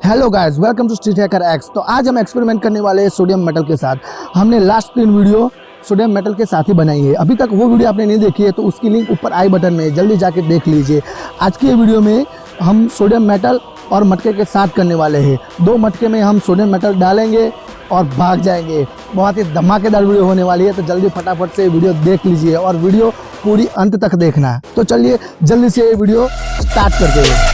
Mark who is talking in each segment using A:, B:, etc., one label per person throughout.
A: Hello guys, welcome to street hacker X. तो आज हम एक्सपेरिमेंट करने वाले हैं सोडियम मेटल के साथ। हमने लास्ट 3 वीडियो सोडियम मेटल के साथ ही बनाई है। अभी तक वो वीडियो आपने नहीं देखी है तो उसकी लिंक ऊपर आई बटन में है, जल्दी जाके देख लीजिए। आज की वीडियो में हम सोडियम मेटल और मटके के साथ करने वाले हैं। 2 मटके में हम सोडियम मेटल डालेंगे और भाग जाएंगे। बहुत ही धमाकेदार वीडियो होने वाली है, तो जल्दी फटाफट से वीडियो देख लीजिए और वीडियो पूरी अंत तक देखना। तो चलिए जल्दी से ये वीडियो स्टार्ट करते हैं।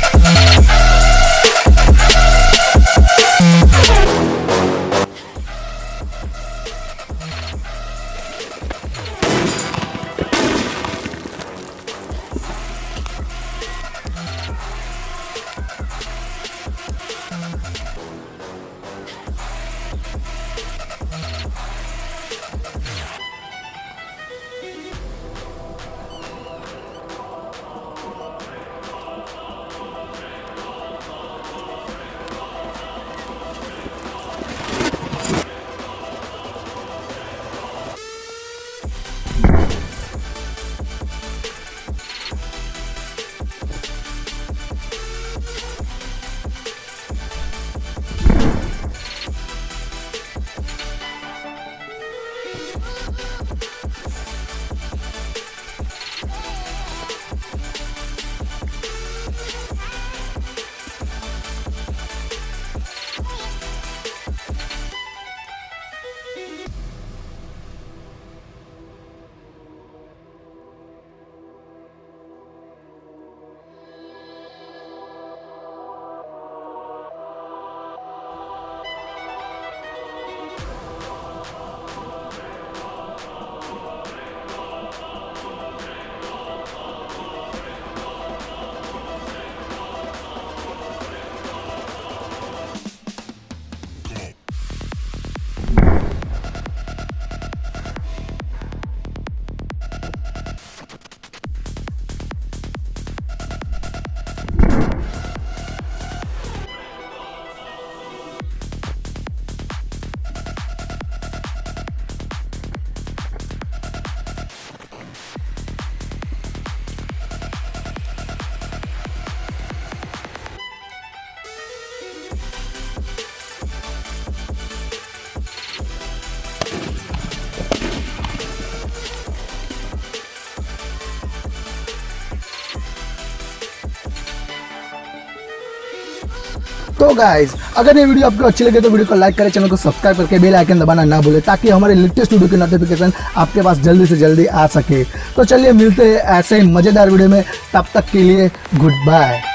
A: तो गाइज, अगर ये वीडियो आपको अच्छी लगे तो वीडियो को लाइक करें, चैनल को सब्सक्राइब करके बेल आइकन दबाना ना भूलें ताकि हमारे लेटेस्ट वीडियो की नोटिफिकेशन आपके पास जल्दी से जल्दी आ सके। तो चलिए मिलते हैं ऐसे ही मज़ेदार वीडियो में, तब तक के लिए गुड बाय।